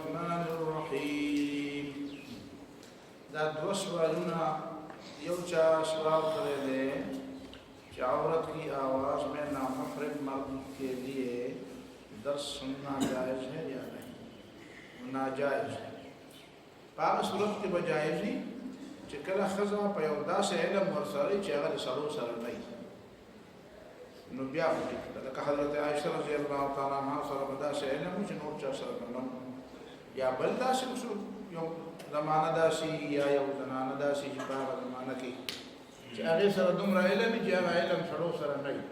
الرحمن الرحيم. دا دو سوالنا یوچا سوال کرے دے کہ عورت کی آواز میں نامحرم مرد کے لیے درس سننا جائز ہے یا نہیں؟ ناجائز ہے. پاک صورت کی بجائز ہی چې کله ښځه په یو داسې علم ورسره چې هغه د سړو سره نه وي نو بیا خو ټیک ده. لکه حضرت عایشه رضی الله تعالی عنها سره به داسې علم و چې نور چا سره نه یا بل داسې یو زمانه داسې یا یو زنانه داسې چې په هغه زمانه کې چې هغې سره دومره علم وي چې هغه علم سړو سره نه وي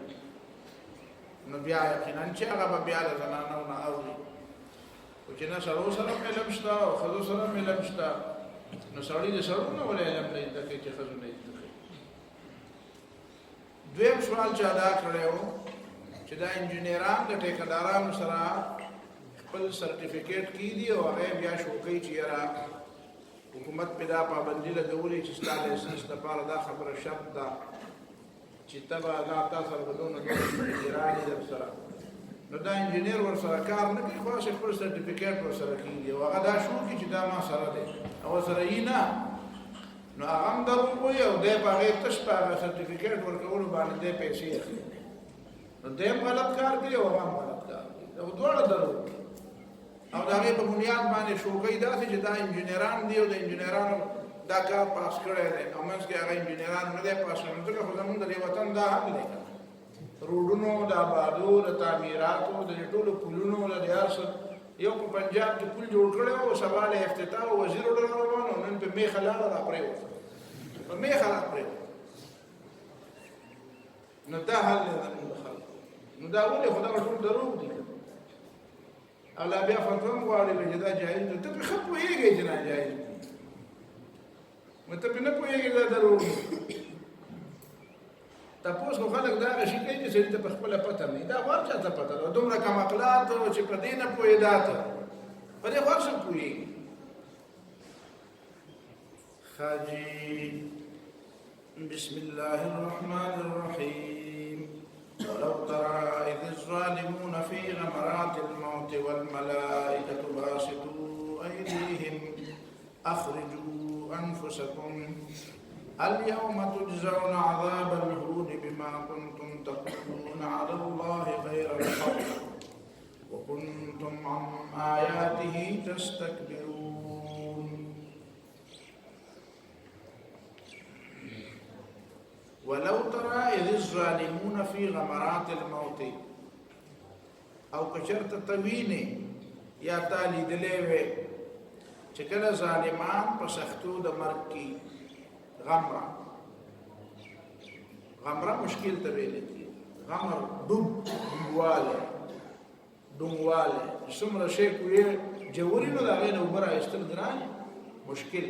نو بیا یقینا چې هغه به بیا له زنانو نه اوري خو چې نه سړو سره علم شته او ښځو سره علم شته نو سړی د سړو نه ولې علم نه زده کوي چې ښځو نه زده کوي. دویم سوال چې ادا کړی و چې دا انجینران د ټیکهدارانو سره خپل سرټیفیکیټ کیږي او هغه بیا شو کوي چې یاره حکومت په دا پابندي لګولې چې ستا لایسنس دپاره دا خبره شرط ده چې ته به دا تا سره به دونه انجینران در سره نو دا انجینر ورسره کار نه کوي خو هسې خپل سرټیفیکیټ ورسره کېږي او هغه دا شو کړي چې دا ما سره دی او سره یې نه نو هغه هم دروغ وایي او دی په هغې تش په هغه سرټیفیکیټ ورکولو باندې دی پیسې اخلي نو دی هم غلط کار کوي او هغه هم غلط کار کوي او دواړه دروغ دي او د هغې په بنیاد باندې شوکۍ داسې چې دا انجینران دي او د انجینرانو دا کار پاس کړی دی او منځ کې هغه انجینران نه دی پاس کړی ځکه خو زمونږ د دې وطن دا حق دی روډونو د آبادو د تعمیراتو د ټولو پلونو د هر څه یو په پنجاب کې پل جوړ کړی و سبا له افتتاح وزیر وډر روان او نن په میخه لاړه راپرېوته په میخه راپرېوته نو دا حل دی زموږ د خلکو نو دا ولې خو دغه ټول دروغ دي او لا بیا فتوا هم غواړي چې دا جایز دی ته پرې ښه پوهېږې چې ناجایز دي نو ته پرې نه پوهېږې دا دروغ دي تاسو خو خلک دا شي کوي چې سړي ته په خپله پته نه دا ور چاته پته ده دومره کم عقلات چې په دې نه پوهېدا ته په دې ور څه پوهېږي حاجي بسم الله الرحمن الرحيم ولو ترى إذ الظالمون في غمرات الموت والملائكة باسطوا أيديهم أخرجوا أنفسكم اليوم تجزون عذاب الهون بما كنتم تقولون على الله غير الحق وكنتم عن آياته تستكبرون. ولو ترى إذ الظالمون في غمرات الموت او کچرت توینه یا تالی دلیوه چکل ظالمان په سختو د مرګ کې غمره مشکل ته ویل کی غمر ډونګواله څومره شی کوی جوړی نو دا غینه وبره استل ګران مشکل.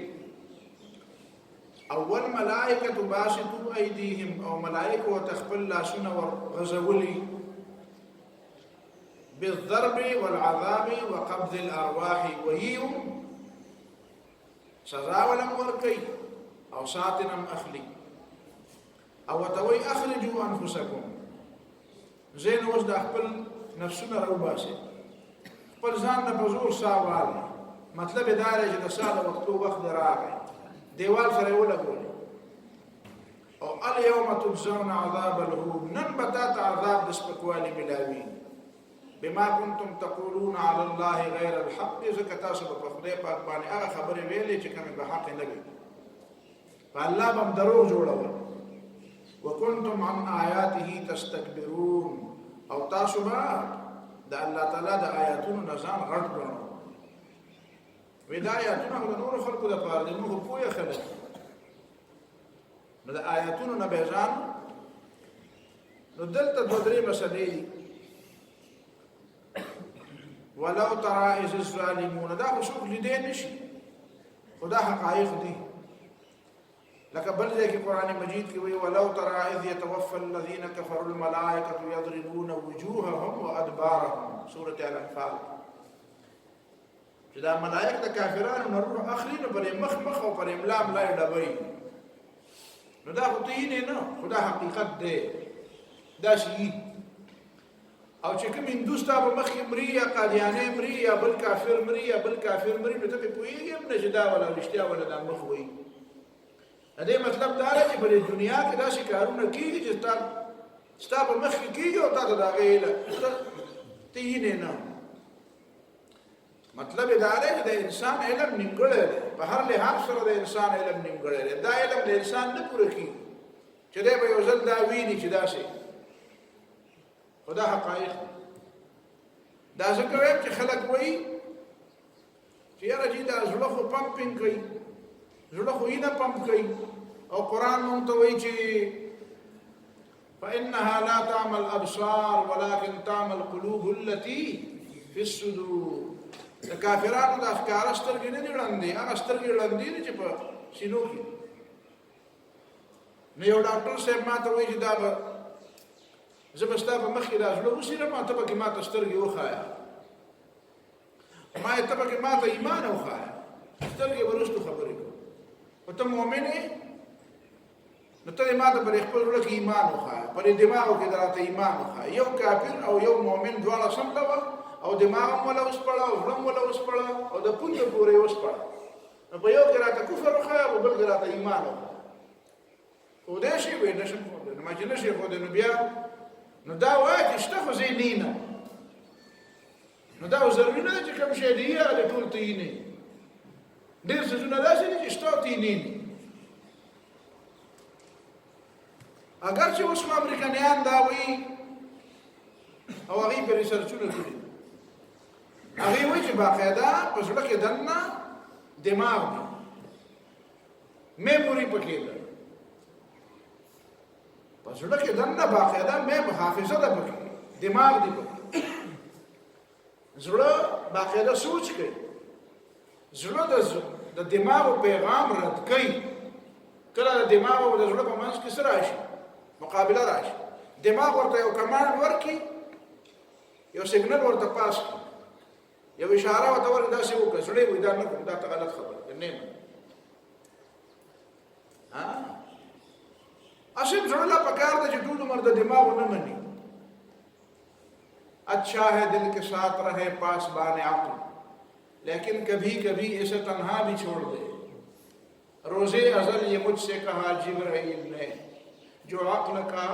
اول ملائکه باسطوا ایدیهم او ملائکه وتخبل لاسونه وغزولي بالضرب والعذاب وقبض الارواح ويهم سزا ولم ورکی او ساتنم اخلي او توي اخرجوا انفسكم زين اوس د خپل نفسونه راوباسي خپل ځان نه په زور ساواله مطلب دا دی چې د ساده وخت راغی دیوال سره ولګول او اليوم تجزون عذاب الهون نن بتات عذاب د سپکوالي ملاوي بما كنتم تقولون على الله غير الحق زکه تاسو په خدای پاک باندې هغه خبرې ویلې چې کومه به حق نه وي فالله بم دروغ جوړول وكنتم عن آياته تستكبرون او تاسو به د الله تعالی د آیاتونو نزان غټ ګڼو ودا آیاتونه د نور خلقو د پاره د نور پوهه خلک نو د آیاتونو نه بیزان نو دلته دوه درې مسلې ولو ترى إذ الظالمون دا خو څوک لیدی نشي خدا حقایق دي لکه بل ځای کې قرآن مجید کې وایي ولو ترى إذ يتوفى الذين كفروا الملائكة يضربون وجوههم وأدبارهم سورة الأنفال چې دا ملائکه د کافرانو نه روح اخلي نو پرې مخ او پرې ملا یې ډبوي نو دا خو ته نه خدا حقیقت دی دا شي او چې کوم هندو ستا په مخ کې مري یا قادیاني مري یا بل کافر مري یا بل کافر مري نو ته پوهېږې هم نه چې دا ولا رښتیا ولا دا مخ وایي د دې مطلب دا دی چې په دې دنیا کې داسې کارونه کېږي چې ستا په مخ کې کېږي او تا ته د هغې علم ته یې نه مطلب دا دی چې د انسان علم نیمګړی دی په هر لحاظ سره د انسان علم نیمګړی دی دا علم د انسان نه پوره کېږي چې دی به یو ځل دا ویني چې داسې خو دا حقایق دا ځکه وایم چې خلک وایي چې یاره جي دا زړه خو پمپینګ کوي زړه خو یې نه پمپ کوي او قرآن مونږ ته وایي چې فإنها لا تعمى الأبصار ولكن تعمى القلوب التي في الصدور د کافرانو د افکار سترګې نه دي ړندې هغه سترګې ړندې دي چې په سینو کې نو یو ډاکټر صاحب ما ته وایي چې دا به زه به ستا په مخ کې دا زړه وڅېرم ته پکې ما ته سترګې وښایه ما یې ته پکې ما ته ایمان وښایه سترګې به وروستو خبرې کوو خو ته مؤمن یې نو ته ما ته پر خپل زړه کې ایمان وښایه پر دماغو کې راته ایمان وښایه یو کافر او یو مؤمن دواړه سم لوه او دماغ هم ولا وسپړه او زړه هم ولا وسپړه او د پونده پورې وسپړه نو په یو کې راته کفر وښایه او بل کې راته ایمان وښایه ښودی شي وایي نه شم ښودی نو ما چې نه شي ښودی نو بیا نو دا وایه چې شته خو زه یې نه نو دا ضروري نه ده چې کوم شی دی هغه ټول ته یې نه ډېر څیزونه داسې دي چې شته او ته یې نه اگر چې اوس امریکایان دا وایي او هغې په ریسرچونه کړي هغې وایي چې باقاعده په زړه کې دننه دماغ دی میموري پکې ده په زړه کې دننه باقاعده حافظه ده پکې دماغ دی پکې زړه باقاعده سوچ کوي زړه د دماغ پیغام رد کوي کله د دماغ او د زړه په منځ کې څه راشي مقابله راشي دماغ ورته یو کمانډ ورکړي یو سیګنل ورته پاس کړي یو اشاره ورته ورکړي داسې وکړه زړه یې وایي دا نه کوم دا ته غلط خبره ده نه اصل زړه لا پکار ده چې ټول عمر د دماغ نه مني अच्छा है दिल के साथ रहे पासबान अक्ल लेकिन कभी कभी इसे तन्हा भी छोड़ दे रोज़े अज़ल ये मुझसे कहा जिब्राइल ने जो अक्ल का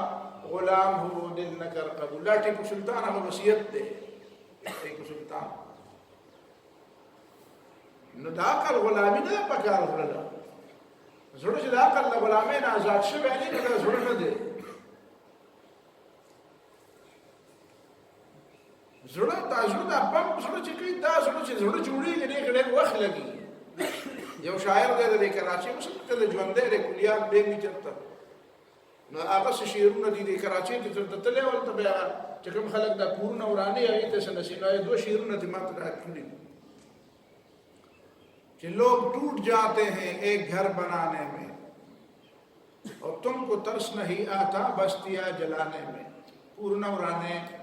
गुलाम हो वो दिल न कर कबूल टीपू सुल्तान हमें वसीयत दे टीपू सुल्तान न दाकल गुलामी न पकार ज़रा ज़रूर से दाकल न गुलामी न आज़ाद से बैनी न ज़रूर न दे زړه دا زړه د پمپ زړه چې کوي دا زړه چې زړه جوړېږي ډېر ډېر وخت لګي یو شاعر دی د کراچۍ مثلا کله ژوندی دی کلیات ډېر وي چېرته نو هغه څه شعرونه دي د کراچۍ کې چېرته تللی ولته بیا چې کوم خلک دا کورونه ورانې هغې ته څه نصیب یې دوه شعرونه دې ما ته راک کړي چې لوگ ٹوٹ جاتے ہیں ایک گھر بنانے میں اور تم کو ترس نہیں آتا بستیاں جلانے میں کورونه ورانې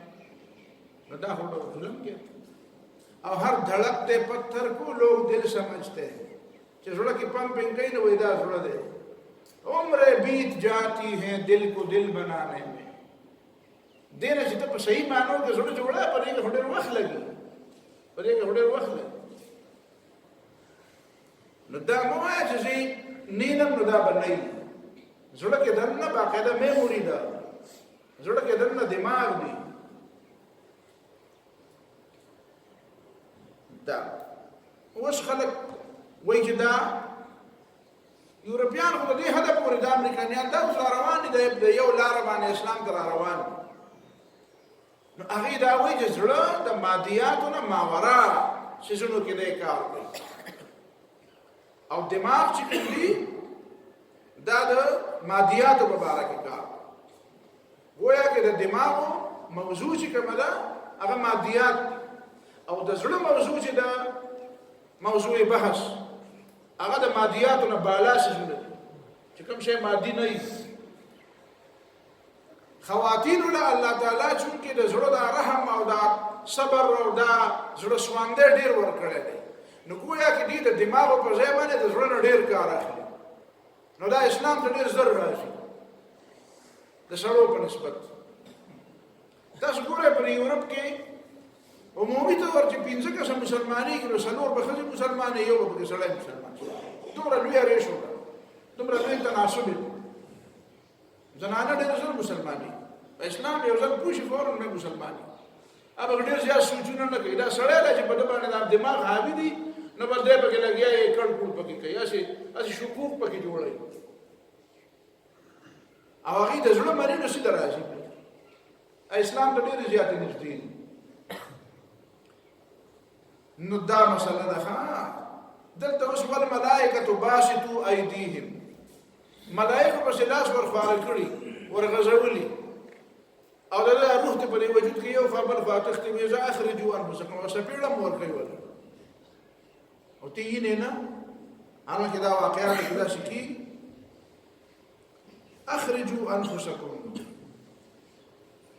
دا خود ظلم کیا اور ہر دھڑکتے پتھر کو لوگ دل سمجھتے ہیں کہ زڑا کی پمپنگ کہیں نہ ویدہ زڑا دے عمریں بیت جاتی ہیں دل کو دل بنانے میں دینا چاہتا پر صحیح مانو کہ زڑا جوڑا پر ایک ہوڑے وقت لگی ندا موائے چیزی نیلم ندا بنائی زڑا کے دن باقاعدہ میموری دا زڑا کے دن دماغ دی اوس خلک وایي چې دا یورپیان خو د دې هدف پورې د امریکایان دا اوس روان دي د یو لاره باندې اسلام ته روان نو هغې دا وایي چې زړه د مادیاتو نه ماورا څیزونو کې دی کار کوي او دماغ چې کوم دي دا د مادیاتو په باره کې کار گویا کې د دماغو موضوع چې کومه ده هغه مادیات او د زړه موضوع چې ده موضوع بحث هغه د مادیاتو نه بالا څیزونه دي چې کوم شی مادي نه وي خواتینو له الله تعالی چونکې د زړه د رحم او د صبر او د زړه سوانده ډېر ورکړی دی نو ګویا کې دوی د دماغو په ځای باندې د زړه نه ډېر کار اخلي نو دا اسلام ته ډېر زر راځي د سړو په نسبت تاسو ګورئ په یورپ کې عمومي طور چې 15 کسه مسلمانېږي نو 4 به ښځې مسلمانې یو به پکې سړی مسلمان شي دومره لویه ریشو ده دومره لوی تناسب دی زنانه ډېر ژر مسلمانېږي په اسلام یو ځل پوه شي فوراً به مسلمانېږي هغه ډېر زیات سوچونه نه کوي دا سړی دی چې په ده باندې دا دماغ حاوي دي نو بس دی پکې لګیا یې کړ کړ پکې کوي هسې شکوک پکې جوړوي او هغې د زړه مري نو سیده راځي اسلام ته ډېرې زیاتې نږدې دي نو دا مسله ده دلته اوس والملائکة باسطو ایدیهم ملائکو پسې لاس ورخواره کړي ورغځولي او د ده روح ته په دې وجود کې یو خوا بل خوا تښتي وي زه اخرجو انفسکم او څپېړه مو ورکوي ورته او ته یې نه حالانکې دا واقعات کې داسې کېږي اخرجوا انفسکم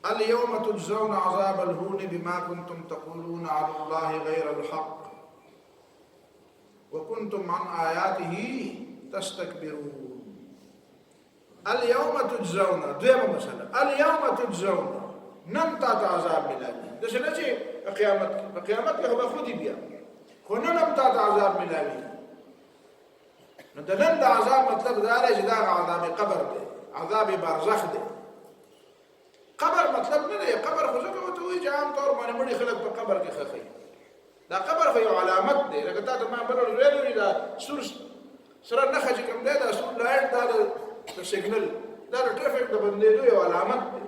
اليوم تجزون عذاب الهون بما كنتم تقولون على الله غير الحق وكنتم عن آياته تستكبرون اليوم تجزون دویمه مسله اليوم تجزون نن تاسو عذاب ملاوي د څه چې قیامت کې به خودي بیا خو نن هم تاسو عذاب ملاوي نو د نن د عذاب مطلب دا دی چې دا عذاب قبر دی عذاب برزخ دی قبر مطلب نه دی قبر خو ځکه ورته وایي چې عام طور باندې مړي خلک په قبر کې ښخوي دا قبر خو یو علامت دی لکه تا ته ما بل ورځ ویلي دا سور سره نښه چې کوم دی دا سور لایټ دا د سیګنل دا د ټرافیک د بندېدو یو علامت دی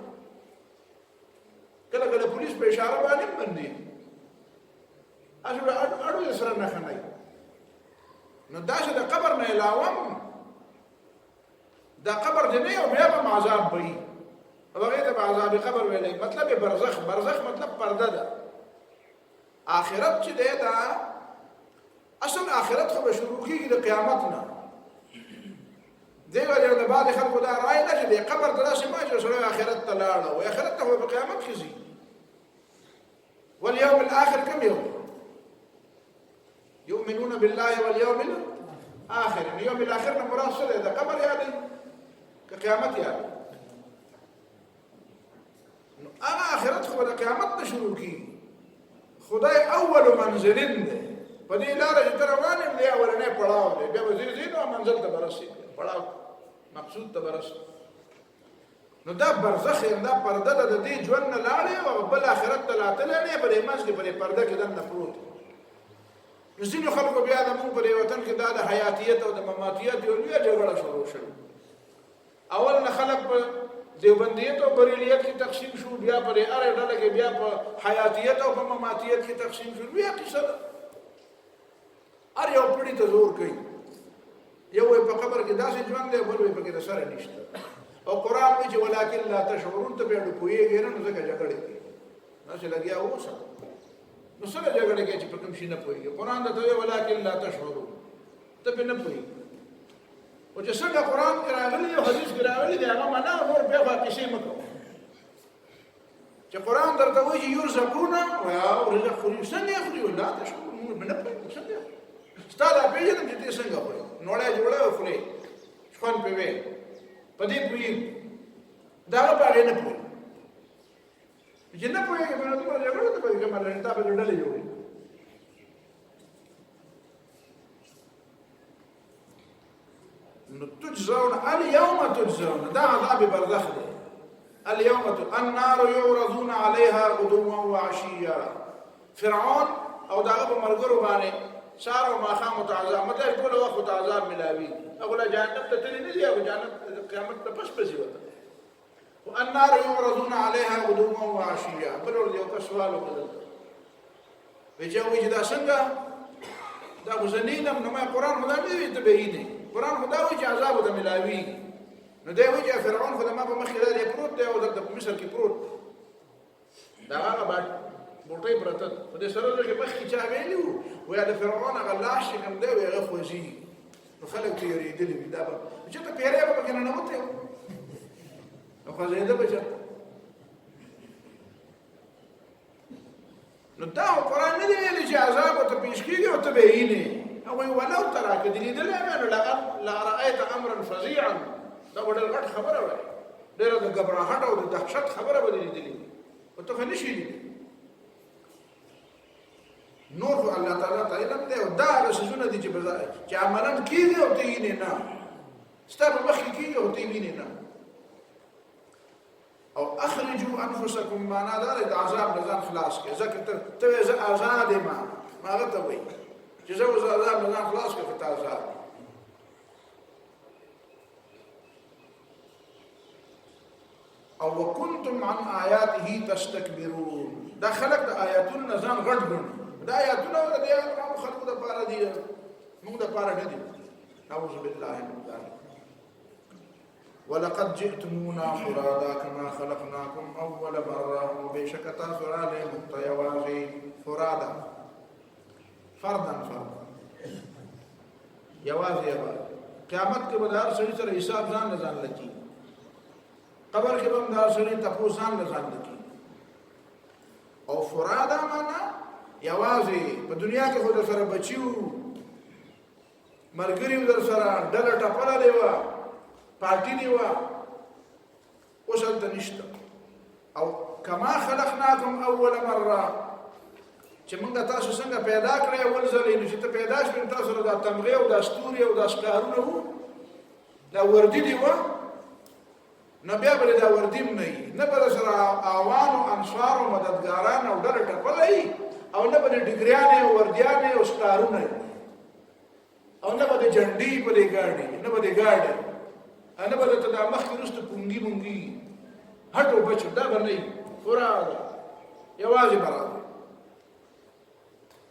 کله کله پولیس په اشاره باندې بندي اړو یې سره نښه نه نو داسې د قبر نه علاوه دا قبر دی نه یو بیا به عذاب وي او هغې ته به عذاب قبر ویلی مطلب برزخ مطلب پرده ده آخرت چې دی دا اصل آخرت خو به شروع کېږي د قیامت نه دې وجه د بعضې خلکو دا رایه ده چې د قبر ته داسې ما چې سړی آخرت ته لاړه وایي آخرت ته خو په قیامت کې ځي واليوم الآخر كم يوم يؤمنون بالله واليوم الآخر اليوم الآخر نه مراد څه دی د قبر یادی که قیامت یادی نو هغه آخرت خو به د قیامت نه شروع کېږي خدای اول منزلین دی په دې لاره چې ته روان یم دی اولنی پړاو دی بیا به ځینې ځینې منزل ته به رسېږي پړاو مقصود ته به رسېږي نو دا برزخ دا پرده ده د دې ژوند نه لاړې او بل آخرت ته لا تللی نه په دې منځ کې په دې پرده کې دننه پروت نو ځینو خلکو بیا زمونږ په دې وطن کې دا د حیاتیت او د مماتیت یو لویه جګړه شروع شوه اول نه خلک په دیوبندیت او بریلیت کې تقسیم شو بیا په دې هرې ډله کې بیا په حیاتیت او په مماتیت کې تقسیم شو لویه کیسه ده هر یو پړي ته زور کوي یو یې په قبر کې داسې ژوند دی بل یې پکې د سره نشته او قرآن وایي چې ولکن لا تشعرون ته بیا ډوبېږي نه نو ځکه جګړې کوي داسې لګیا اوسه نو سره جګړې کوي چې په کوم شي نه پوهېږي قرآن درته وایي ولکن لا تشعرون ته پرې نه پوهېږي او چې څنګه قرآن کې راغلي او حدیث کې راغلي دی هغه معنا نور بیا به کیسې مه کوه چې قرآن درته وایي چې یرزقون او رزق خوري څنګه یې خوري لا تشعرون موږ نه پوهېږو څنګه ستا دا پېژنم چې ته څنګه خورې نوړی جوړی او خورې شخوند پرې وې په دې پوهېږي د هغه په هغې نه پوهېږي چې نه پوهېږي نو دومره جګړه ته پوهېږي کومه تا به ډلې جوړوي نو تجزون اليوم تجزون دا عذاب برزخ دی اليوم النار يعرضون عليها غدوا وعشيا فرعون او دا په مرګرو باندې سار او ماښام ته عذاب مطلب ټول وخت ته عذاب ملاوي هغه لا جهنم ته تللی نه دی او جنت قیامت ته پس پسې وته والنار يعرضون عليها غدوا وعشيا بل ور یو سوال وکړل وجاوي چې دا څنګه دا وزنینم نو ما قرآن خدا دې ته بهینه قرآن خدا وایي چې عذاب ته ملاوي نو دی وایي چې فرعون خو ما په مخ کې دی پروت دی او د مصر کې پروت دا هغه باندې بوټي پرته په دې سره چې مخ کې چا ویلو ویا د فرعون هغه لاش کوم دی هغه خوځي نو خلک ته یریدلې دا به چې ته پیری به کنه نه وته نو خو زیاده بچا نو دا قرآن نه دی ویلي چې عذاب ته پیش کیږي او ته به یې نه او ولو ترى كدليدلې مې لا رأيت امرا فظيعا دا وړل غټ خبره وای ډېر د غبرهټ او د دهشت خبره بدلې او ته نشي دي نور الله تعالی ته علم دی او دا رسونه دي چې عملاً کیږي او ته یې نه ستاسو مخ کیږي او ته یې نه او اخرجوا انفسكم معنا دار د عذاب نزان خلاص کې ځکه ته آزاد ما غته وي چې زه عذاب نزان خلاص کې ته آزاد او وکنتم عن آیاته تستكبرون دا خلق د آیاتونو نزان غټ غړي دا آیاتونه د خلقو د پاره دي موږ د پاره نه دي اعوذ بالله من ذلك ولقد جئتمونا فرادا كما خلقناكم اول مره وبشكتا سراله متيوازي فرادا فردا یوازي قیامت کې بدار سړي سره حساب ځان نه ځان لکی قبر کې هم دا سړي تاسو ځان نه ځان لکی او فرادا معنا یوازي په دنیا کې خو د سره بچیو مرګري در سره ډله ټپله دی وا پارټي دی وا وصل نشته او کما خلقناکم اول مره چې موږ تاسو څنګه پیدا کړې اول ځل نو چې ته پیدا شې تاسو د تمغه او د استوري او د اشکارونه وو دا وردی دی وا نو بیا بل دا وردیم نه بل سره اوان او انصار او مددګاران او ډله ټپله او نه بل ډیګریانه او وردیانه او اشکارونه او نه بل جنډي په دې ګاډي نه بل ګاډي انا بدأت دا مخي رست پونگی مونگی هټو بچو دا برنی فراد یوازی براد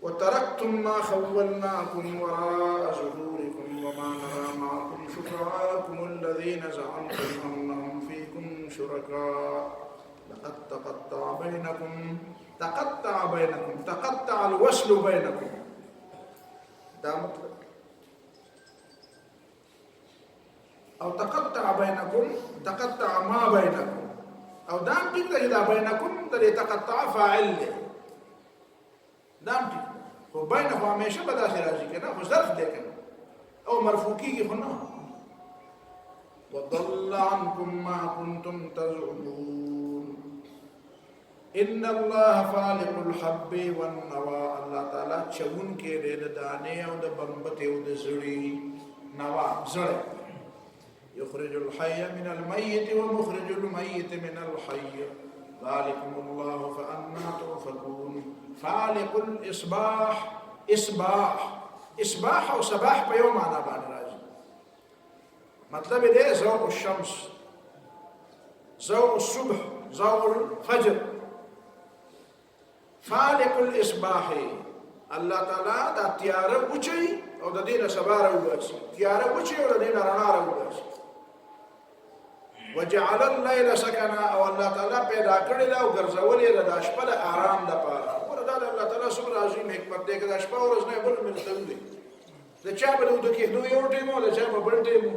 وتركتم ما خولناكم وراء ظهوركم وما نرى معكم شفعاءكم الذين زعمتم انهم فيكم شركاء لقد تقطع الوصل بينكم دا مطلب او تقطع ما بينكم او دام ټیک دی دا بینکم د تقطع فاعل دی دام ټیک خو بینه خو همیشه به داسې راځي کنه خو ظرف دی کنه او مرفوع کیږي خو نه وضل عنكم ما كنتم تزعمون ان الله فالق الحب والنوى الله تعالی چون کې د دانې او د بمبته او د زړی نوا زړه يخرج الحي من الميت ومخرج الميت من الحي ذلكم الله فأنا تؤفكون فالق الإصباح إصباح أو صباح بيوم معنا بعد راجع مطلب ده زوق الشمس زوق الصبح زوق الفجر فالق الإصباح الله تعالى دا تیاره وچی او د دې نه سبا راوځي تیاره وچی او د دې نه رڼا راوځي وجعل الليل سكنا او الله تعالی پیدا کړی دا او ګرځولې دا شپه د آرام لپاره ورته الله تعالی سبحانه عظیم حکمت دی دا شپه ورځ نه بل ملته دی د چا په دوه کې دوه یو ټیمو د چا په بل ټیمو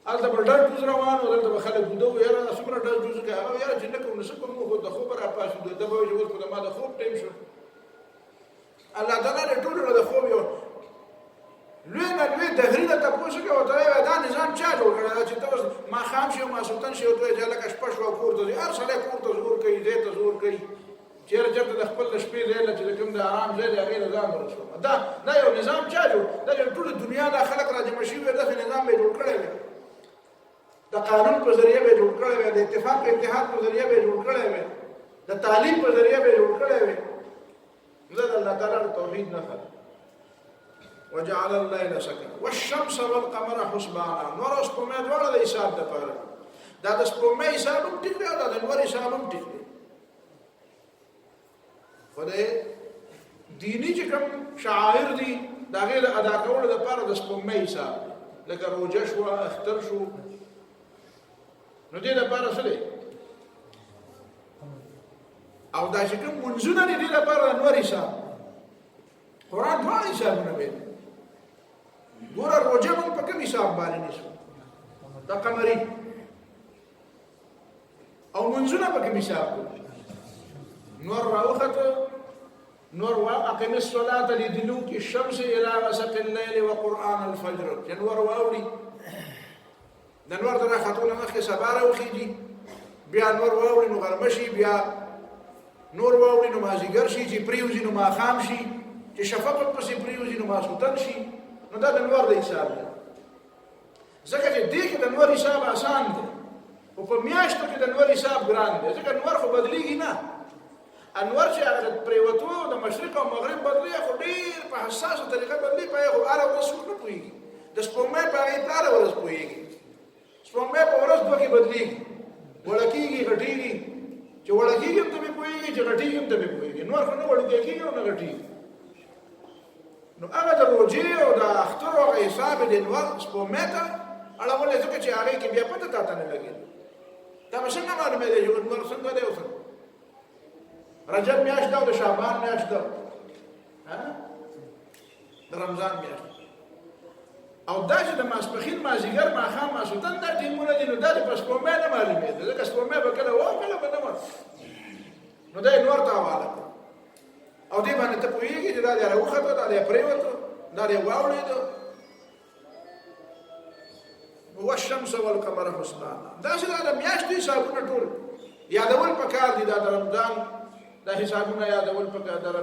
الته په ډېر جوړ روانو دلته به خلک دوه یاره سمره ډېر جوړ کې او یاره چې نه کوم نشم کوم خو د خوب را پاسو د به جوړ په ما د خوب ټیم شو الله تعالی ټول د خوب یو لوی تحریل ته پوښتنه کوي ته دا نظام چا جوړ کړی چې تاسو ما خام شي او ما سلطان شي او ته ځکه شپه شو کور ته هر سړی کور ته زور کوي دې ته زور کوي چیرې چرته د خپل شپې ځای چې کوم د آرام ځای دی هغه نظام ورسو دا یو نظام چا جوړ دا ټول دنیا د خلک راځي مشي وي دغه نظام به جوړ کړی وي د قانون په ذریعہ به جوړ کړی وي د اتفاق اتحاد په ذریعہ به جوړ کړی وي د تعلیم په ذریعہ به جوړ کړی وي زه د الله تعالی توحید نه خبر وجعل الليل سكنا والشمس والقمر حسبانا نور اوس په مې دواړه د حساب د پاره دا د سپومې حساب هم ټیک دی دا د نور حساب هم ټیک دی خدای دینی چې کوم شعائر دي دا غیر ادا کول د پاره د سپومې حساب لکه روزه شو اختر شو نو دې د پاره څه دی او دا چې کوم منځونه دي د پاره نور حساب قرآن دواړه حسابونه وي ګوره روزه هم په کوم حساب باندې نشو دا قمري او منځونه په کوم حساب نور راوخته نور واقم الصلاه لدلوك الشمس الى غسق الليل وقران الفجر جنور واوري د نور دغه خاتون مخه سبا راوخیږي بیا نور واوړي نو غرمه شي، بیا نور واوړي نو مازدیګر شي، چې پریوځي نو ماښام شي، چې شفق پسې پریوځي نو ماسخوتن شي. نو دا د انوار د حساب دی. ځکه چې دې کې د انوار حساب آسان دی، او په میاشتو کې د انوار حساب ګران دی، ځکه انوار خو بدلیږي نه. انوار چې هغه د پریوتو د مشرق او مغرب بدلی، خو ډېر په حساسه طریقه بدلی، په هغه خو هره ورځ څوک نه پوهېږي. د سپوږمۍ په هغې په هره ورځ پوهېږي. سپوږمۍ په ورځ دوه کې بدلیږي، وړه کېږي، غټېږي. چې وړه کېږي هم ته پرې پوهېږي، چې غټېږي هم ته پرې پوهېږي. انوار خو نه وړوکی کېږي او نه غټېږي. نو هغه د روژې او د اخترو هغه حساب د انوار سپوږمۍ ته اړولی، ځکه چې هغې کې بیا پته تا ته نه لګېده. دا به څنګه معلومېدی چې انوار څنګه دی او څنګه رجب میاشت ده او د شعبان میاشت ده، د رمضان میاشت. او دا چې د ماسپښین مازدیګر ماښام ماسخوتن دا ټیمونه دي، نو دا د په سپوږمۍ نه معلومېده، ځکه سپوږمۍ به کله وه کله به نه وه. نو دا انوار ته حواله کړه او دې باندې ته پوهېږي چې دا دی راوخته، دا دی پرېوته، دا دی واوړېده. والشمس والقمر حسبانا. داسې دا د میاشتو حسابونه ټول یادول پکار دي. دا د رمضان دا حسابونه یادول پکار دي.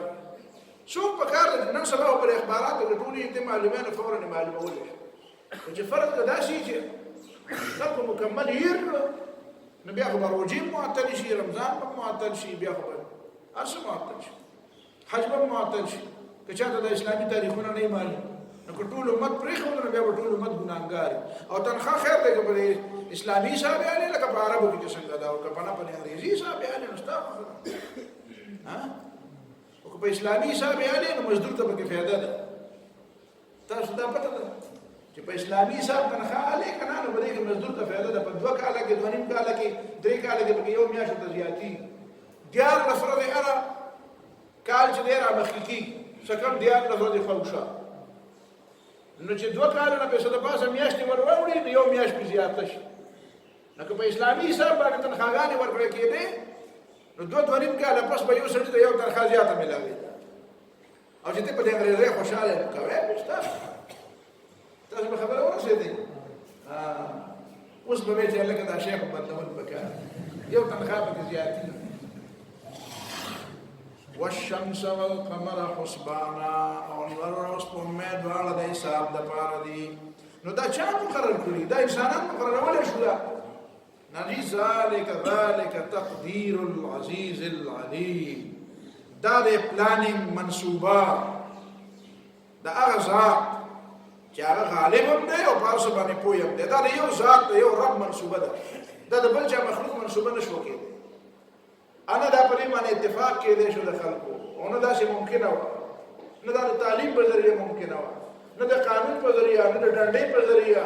څوک پکار دي نن سبا پر اخباراتو کې ټولې دې معلومې نه فوراً معلومولی شي. چې فرق دا داسې چې خلکو مکمل هېر کړه، نو بیا خو به روژې معطل شي، رمضان به معطل شي، بیا خو به هر څه معطل شي، حج به معطل شي. که چاته د اسلامي تاریخونه نه معلوم، نو که ټول امت پرېښود نو بیا به ټول امت ګناهګار وي. او تنخواه خیر دی که په اسلامي حساب یې هلې، لکه په عربو کې چې څنګه ده، او که په انګریزي حساب یې هلې، نو ستا خوښه ده. او که په اسلامي حساب یې هلې، نو مزدور ته پکې فایده ده. تاسو دا پته ده چې په اسلامي حساب تنخواه هلې که نه، نو په دې کې مزدور ته فایده ده. په 2 کاله کې 2.5 کاله کې 3 کاله کې پکې 1 میاشت ته زیاتېږي. 14 ورځې هره کال چې دی رامخکې کېږي، څه کم 14 ورځې خوږ. نو چې 2 کاله نه پیسه د پاسه میاشتې ور واوړي، نو 1 میاشت پې زیاته شي. نو که په اسلامي حساب باندې تنخواګانې ورکړی کېدې، نو 2.5 کاله پس به یو سړي ته یو تنخوا زیاته میلاوېده. او چې ته په دې انګریزۍ خوشحاله یې، کوی به تاسو به خبره ورسېدئ. اوس به وایي چې لکه دا شی خو بدلول پکار، یو تنخوا پکې زیاتېږي. والشمس والقمر حسبانا. او انوار او سپوږمۍ دواړه د حساب دپاره دي. نو دا چا مقرر کړي؟ دا انسانان مقررولی شو. دا نه، ذلک تقدیر العزیز العلیم. دا د پلانینګ منصوبه د هغه ذات چې هغه غالب هم دی او په هر څه باندې پوه هم دی. دا د یو ذات د یو رب منصوبه ده، دا د بل چا مخلوق منصوبه نه شو کېدی. انا دا په دې باندې اتفاق کېدی شو د خلکو، او نه داسې ممکنه وه، نه دا د تعلیم په ذریعه ممکنه وه، نه د قانون په ذریعه، نه د ډنډۍ په ذریعه،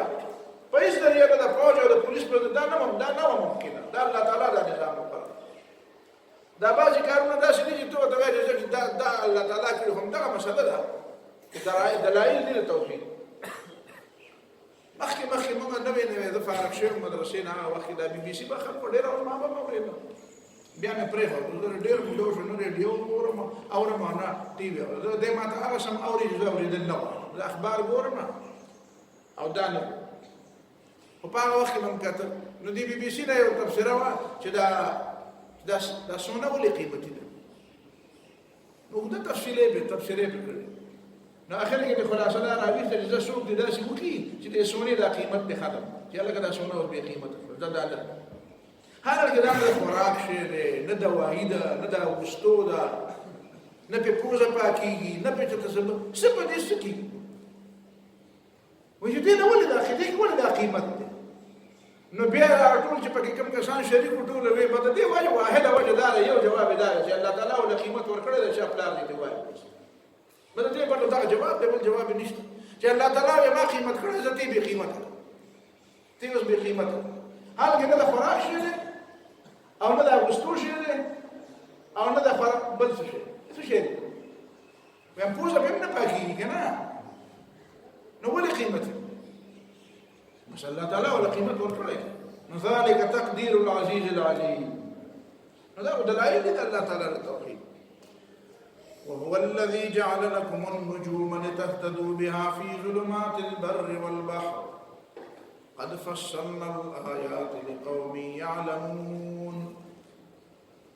په هېڅ ذریعه نه د فوج او د پولیس په ذریعه. دا نه وه ممکنه. دا الله تعالی دا نظام وکړ. دا بعضې کارونه داسې دي چې ته ورته وایې چې دا الله تعالی کړي، خو همدغه مسله ده چې دلایل دي د توحید. مخکې موږ نوې زه فارغ شوی مدرسې نه، هغه وخت کې دا BBC به خلکو ډېره ما به مې اورېده، بیا مې پرېښود. زه ډېر موده وشو نه ریډیو اورم او نه ټي وي. دی ما ته هغه سم اوري چې زه اورېدل نه غواړم. زه اخبار ګورم او دا نه، خو په هغه وخت کې به مې کتل. نو د BBC نه یو تبصره وه چې دا سونه ولې قیمتي ده. نو اوږده تبصرې پرې کړې. نو اخر کې مې خلاصه دا راویسته چې زه څوک دې داسې وکړي چې د سونې دا قیمت دې ختم، چې هلکه دا سونه اوس بې قیمته کړه. دا نه، هر کې دا نه د خوراک شی دی، نه دوایي ده، نه د اغوستو ده، نه پې پوزه پاکېږي، نه پې چېرته څه په دې څه کېږي. وایي چې دې نه ولې دا ولې دا قیمت دی. نو بیا ټول چې پکې کوم کسان شریک وو ټول وایي به د دې وجه واحده وجه دا ده، یو جواب یې دا دی چې الله تعالی ورله قیمت ورکړی دی چې پلار دې وایي. بل دې بل دا جواب دی، بل جواب نشته چې الله تعالی ما قیمت کړی، زه ته بې قیمته، ته اوس بې قیمته. هلکې نه د خوراک شی دی، او نه د اغوستو شی دی، او نه د بل څه شی. څه شی دی؟ وایم پوزه به هم نه پاکېږي که نه، نو ولې قیمت یې؟ بس الله تعالی ورله قیمت ورکړی. نو ذلک تقدیر العزیز العلیم. نو دا دلایل دي د الله تعالی د توحید. وهو الذي جعل لكم النجوم لتهتدوا بها في ظلمات البر والبحر قد فصلنا الآيات لقوم يعلمون.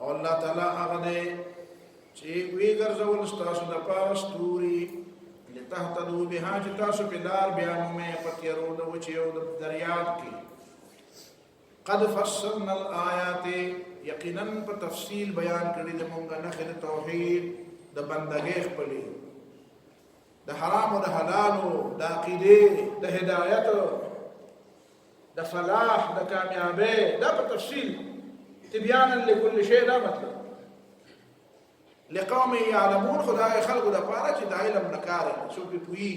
الله تعالى أغني چې وی ګرځول ستاسو د پاره ستوري لتهتدوا بها چې تاسو په لار بیانومه په تیرو د وچیو د دریاب کې. قد فصلنا الآيات یقینا په تفصیل بیان کړی د مونږ نه خل توحید د بندګۍ خپلې د حرام او د حلال د عقیده د هدایت د فلاح د کامیابی دا په تفصیل تبیانا لكل شيء. دا مطلب لقوم يعلمون خدای خلق د پاره چې د علم نکاره څوک پوي.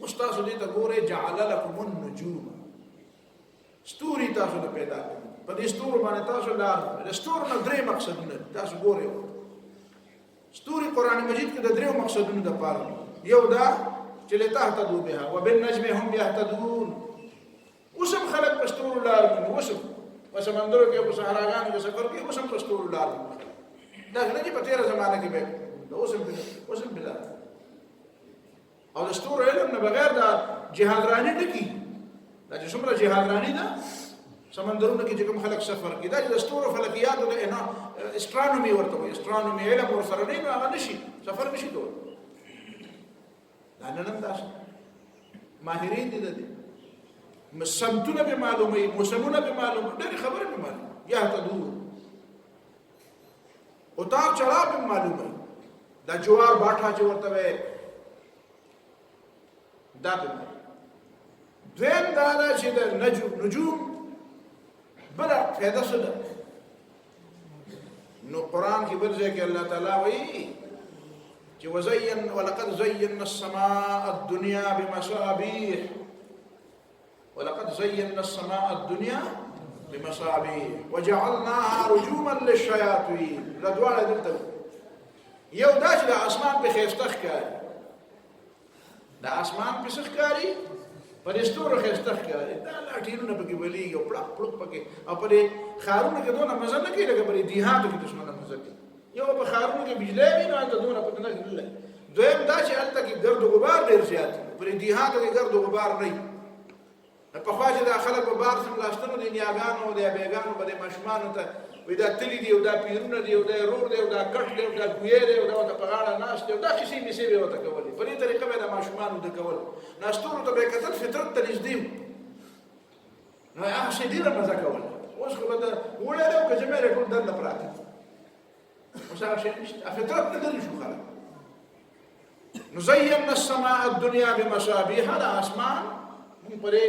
استاد دې ته ګوره جعل لكم النجوم ستوري تاسو نه پیدا کړي په دې ستورو باندې تاسو لار د ستورو نه درې مقصدونه تاسو ګوره. ستوري قران مجید کې د درې مقصدونو د پاره یو دا چې لتهتدوا بها وبالنجم هم يهتدون. وسم خلق په ستورو لار باندې وسم وسمندرو کې په صحراګانو کې سفر کې وسم په ستورو لار باندې دا نه چې په تیره زمانه کې به دا وسم بلا او د ستورو علم نه بغیر دا جهاد رانی نه کی. دا چې څومره جهاد رانی ده سمندرونو کې چې کوم خلک سفر کوي دا د ستورو فلکیات او استرانومي ورته وي. استرانومي علم ورسره نه هغه نشي سفر نشي کولای. دا نن تاسو ماهرین دي د سمتونه به معلومه موسمونه به معلومه ډېر خبره به معلومه يهتدون او تا چلا به معلومه دا جوار باټا چې ورته وي دا به دویم دا چې د نجوم بلا فایده څه ده. نو قرآن کې بل ځای کې الله تعالی وایي چې وزين ولقد زينا السماء الدنيا بمصابيح ولقد زينا السماء الدنيا بمصابيح وجعلناها رجوما للشياطين. لدواړه دلته یو دا چې د اسمان په خيسته ښکاري د اسمان په ښکاري پر ستورو خيسته ښکاري دا لاټینونه پکې ولېږي او پړق پړق پکې او پر خارونه کې دونه مزه نه کوي لکه پر دیهاتو کې دښمنه مزه کوي. یو په خارونه کې بجلی وي نو هلته دونه پکې نه کېږي. دویم دا چې هلته کې ګرد و غبار ډېر زیات پر دیهاتو کې ګرد و غبار نه په خوا چې دا خلک په بار سملاستنو د نیاګانو د بیګانو په ماشومانو ته وي دا تلی دی او دا پیرونه دی او دا رور دی او دا کټ دی او دا ګویر دی او دا په غاړه ناست دی او دا کیسې میسې به وته کولې په دې طریقه به د ماشومانو د کول ناستورو ته به کتل فطرت ته نږدې نو هغه شی ډېره مزه کوله. اوس خو به د وړی دی او که جمعې ټول دننه پراته اوس هغه شی نشته فطرت نه لري شو خلک. نو زینا السماء الدنيا بمصابيح د اسمان مونږ پرې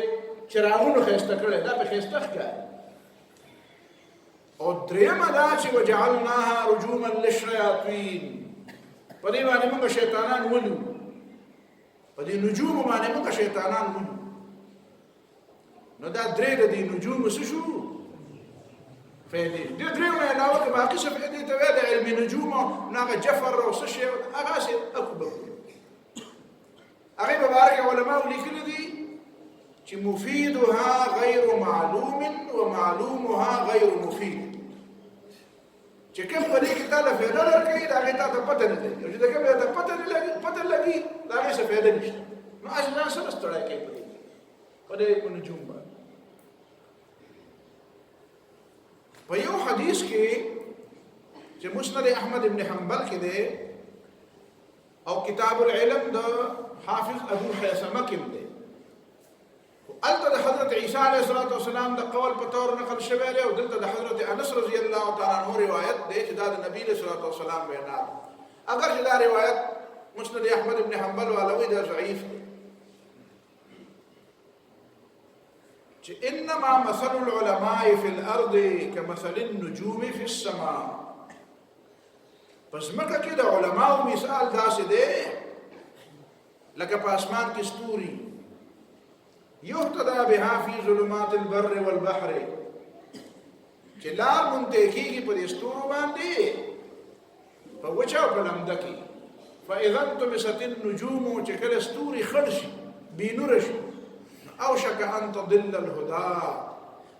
چراغونو خيسته کړي دا په خيسته ښکاري. او درېمه دا چې وجعلناها رجوما للشياطين په دې باندې موږ شیطانان ولو په دې نجوم باندې موږ شیطانان ولو. نو دا درې د دې نجوم څه شو فائدې دې درېونه علاوه که باقي څه فائدې ته وایي د علم نجوم هغه جفر او څه شی هغه څه اکبر هغه مبارک علماء لیکلي دي چې مفيدها غير معلوم ومعلومها غير مفيد. چې کوم په دې کې تعالی فائدہ درکړي دا هغه ته پته نه لګي چې دا کومه ته پته لګي دا هغه څه فائدہ نشته. نو اجازه سره ستړی کوي په دې نجوم باندې. په یو حدیث کې چې مسند احمد ابن حنبل کې دی او کتاب العلم د حافظ ابو حیثمه کې دی الته د حضرت عیسی علیه السلام د قول په تور نقل شوی دی او دلته د حضرت انس رضی الله تعالی عنہ روایت دی چې دا د نبی علیه السلام وینا ده. اگر چې دا روایت مسند احمد ابن حنبل والوی دا ضعیف دی چې انما مثل العلماء في الارض كمثل النجوم في السماء. پس مکه کې د علماو مثال داسې دی لکه په اسمان کې ستوري يهتدى بها في ظلمات البر والبحر چې لار مونږ کېږي په ستورو باندې په وچه او په لمده کې. فاذا انطمست النجوم چې کله ستوري خړ شي بینور شي اوشک ان تضل الهدى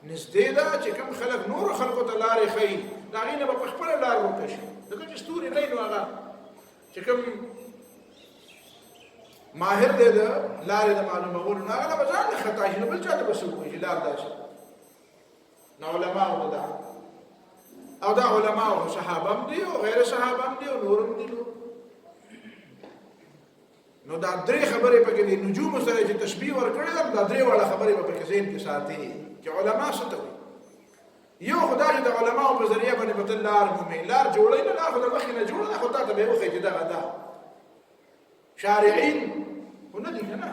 نږدې ده چې کوم خلک نور خلکو ته لارې ښیي د هغې نه به په خپله لار ورکه شي ځکه چې ستوري نه نو هغه چې کوم ماهر دی د لارې د معلومولو نه هغه به ځان نه خطا شي نو بل چا ته به څوک وایي چې لار داسې نو علماو دا او دا علماو صحابه هم دي او غیر صحابه هم دي او نور هم دي نو دا درې خبرې پکې دي نجوم سره چې تشبیه ورکړې ده دا درې واړه خبرې به پکې ذهن کې ساتي چې علما څه ته وایي یو خدای د علماو په ذریعه باندې به لار مومي لار جوړوي نه لار خو د مخکې نه جوړه ده خو تا ته به یې وښیي چې دغه ده شارعین خو نه دي که نه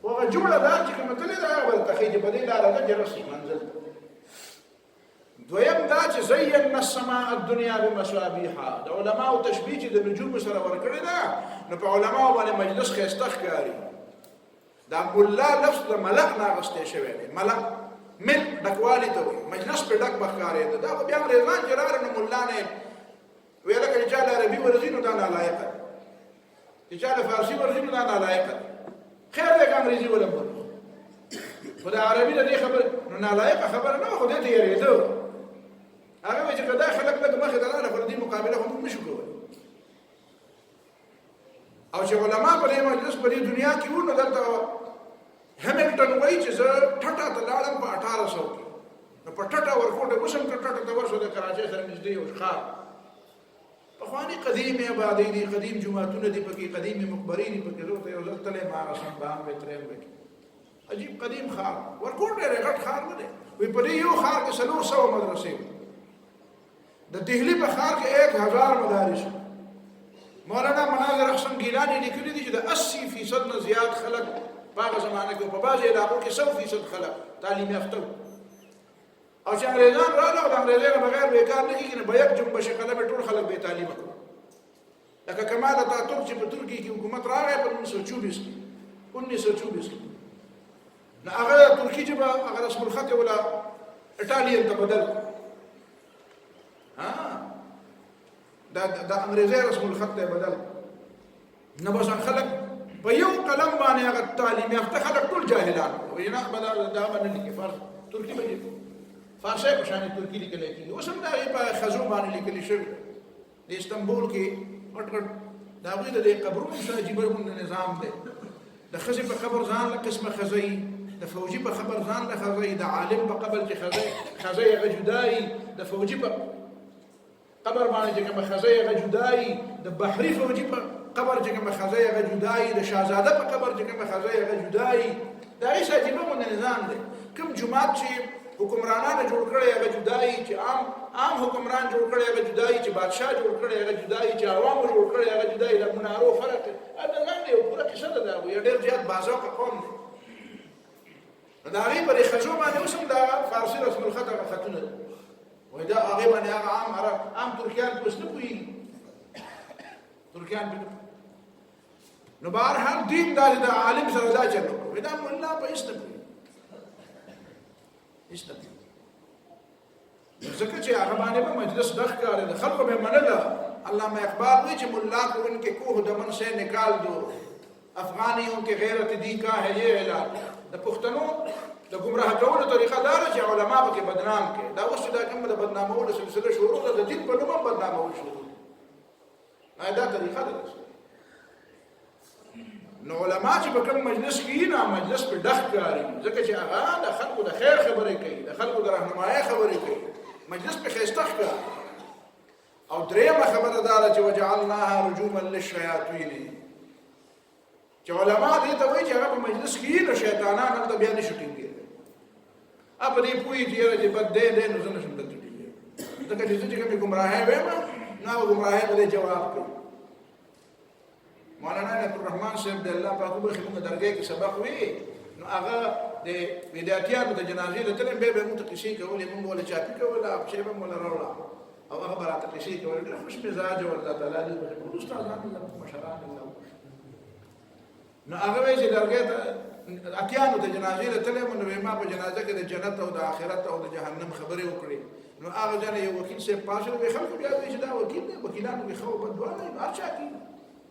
خو هغه جوړه ده چې کومه تلې ده هغه به درته ښیي چې په دې لاره ده چې رسي منزل دویم دا چې زینا السماء الدنیا بمصابیحا د علماو تشبیه چې د نجوم سره ورکړې ده نو په علماو باندې مجلس ښایسته ښکاري دا ملا لفظ د ملک نه اخیستی شوی دی ملک ملک ډکوالي ته وایي مجلس پرې ډک به ښکارېده دا خو بیا انګرېزان چې راغله نو ملا نه ویله که چې چا له عربي ورځي نو دا نالایقه دی چې چا له فارسي ورځي نو دا نالایقه دی خیر دی که انګرېزي ولمبر خو د عربي د دې خبرې نو نالایقه خبره نه وه خو دې ته یېرېده هغه وایي چې که دا خلک لږ مخې ته راغله خو د دې مقابله خو موږ نه شو کولی او چې علما په دې مجلس په دې دنیا کې وو نو دلته هیملټن وایي چې زه ټټه ته لاړم په 1800 کې نو په ټټه ورکوټه وسم که ټټه ته ورشو د کراچۍ سره نږدې یو ښار پخواني قدیمې آبادۍ دي قدیم جوماتونه دي پکې قدیمې مقبرې دي پکې زه ورته یو ځل تللی ما هغه سنبان وی تریم وی عجیب قدیم ښار ورکوټ ډېر غټ ښار نه دی وایي په دې یو ښار کې 400 مدرسې د دهلی په ښار کې 1000 مدارس مولانا مناظر احسن گیلانی لیکلي دي چې د 80% نه زیات خلک په هغه زمانه کې په بعضې علاقو کې 100% خلک تعلیم یافته وو او چې انګرېزان راغله او د انګرېزۍ نه بغیر به یې کار نه کېږي نو به یک جنبش قلمه ټول خلک بې تعلیمه کړو لکه کمال اتاتورک چې په ترکیې کې حکومت راغی په 1924 کې نو هغه ترکي ژبه هغه رسم الخط یې ولا ایټالین ته بدل دا انګرېزۍ رسم الخط ته بدل نه بس خلک په یو قلم باندې هغه تعلیم یافته خلک ټول جاهلان وایي نه به دا به نه لیکي ترکي به لیکي فارسی په شان ترکي لیکلی کېږي اوس هم د هغې په خزو باندې لیکلي شوي د استنبول کې غټ غټ د هغوی د دې قبرونو څه عجیبه نظام دی د ښځې په قبر ځان له قسمه ښځه د فوجي په قبر ځان له ښځه د عالم په قبر چې ښځه هغه جدا د فوجي په قبر باندې چې کومه ښځه هغه جدا د بحري فوجي په قبر چې کومه ښځه هغه جدا د شهزاده په قبر چې کومه ښځه هغه جدا د هغې څه عجیبه نظام دی کوم جومات چې حکمرانانو جوړ کړی هغه جدایي چې عام حکمران جوړ کړی هغه جدایي چې بادشاه جوړ کړی هغه جدایي چې عوامو جوړ کړی هغه جدایي د منارو فرق دی دا لاندې یو پوره کیسه ده دا یو ډېر زیات بازوقه قوم دی نو د هغې په دې ښځو باندې اوس هم د فارسي رسم الخط هغه خطونه دي وایي دا هغې باندې هغه عام ترکیان په اوس نه پوهېږي ترکیان پې نه نو بهرحال دین داسې د عالم سره دا چل وکړو وایي دا ملا په هېڅ نه پوهېږي ځکه چې هغه باندې به مجلس ډک ښکارېده د خلکو به یې منله علامه اقبال وایي چې ملا کو ان کے کوہ دمن سے نکال دو افغانیوں کے غیرت دی کا ہے یہ علاج د پښتنو د ګمراه کولو طریقه دا ده چې علما پکې بدنام کړي دا اوس چې دا کومه د بدنامولو سلسله شروع ده د دین په نوم هم بدنامول شروع دا طریقه ده نو علما چې په کوم مجلس کې نه مجلس په ډک ښکاري ځکه چې هغه د خلکو د خیر خبرې کوي د خلکو د رهنمایۍ خبرې کوي مجلس په ښایسته ښکاري او درېیمه خبره دا ده چې وجعلناها رجوما للشیاطین چې علما دې ته وایي چې هغه په مجلس کې نو شیطانان هلته بیا نه شي ټینګېدلی په دې پوهېږي چې یاره چې بد دی نو زه نه شم دلته ټینګېدلی ځکه چې زه چې کومې ګمراهۍ ویم نو هغه ګمراهۍ به دې جواب کوي مولانا نعمت الرحمن صاحب د الله پاک وبخښي موږ درګۍ کې سبق وی نو هغه د بدعتیانو د جنازې ته تلم بیا به موږ ته کیسې کولې موږ ولا چاپي کوله پښې به موږ راوړه او هغه به راته کیسې کولې ډېر خوش مزاج و الله تعالی دې وبخښي استادان الله مشران الله نو هغه وایي چې درګۍ ته اتیانو د جنازې ته تلم نو ما په جنازه کې د جنت او د آخرت او د جهنم خبرې وکړې نو هغه ځان یو وکیل صاحب پاسه به خلکو بیا وایي چې دا وکیل دی وکیلانو کې خو بدوانه هر چا کې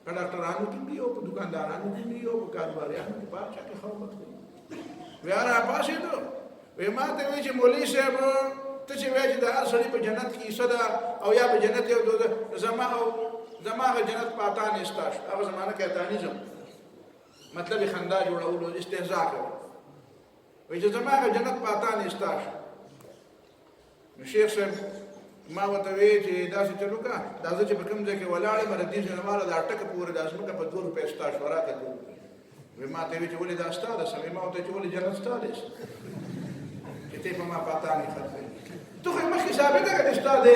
په ډاکټرانو کې دی او په دکاندارانو کې دی او په کاروباریانو کې په چا کې خبرت کوي بیا را پاسې نو وې ما ته وایي چې مولوي صاحب ته چې وایي چې د هر سړي په جنت کې حصه ده او یا په جنت یو زما هغه جنت په اتانې ستا شو هغه زمانه کې اتانیزم مطلب خندا جوړولو استهزاء کوي وایي چې زما هغه جنت پاتا نه ستا شو نو شیخ صاحب ما ورته وی چې داسې چلو کا دا زه چې په کوم ځای کې ولاړ یم د دې ځای ماله دا ټکه پورې دا ځمکه په 2 روپۍ ستا شو راکړه وی ما ته وی چې ولې دا ستا ده سمې ما ورته چې ولې جنت ستا دی چې ته په ما پاتا نه خرڅوي ته خو مخکې ثابته کړه چې ستا دی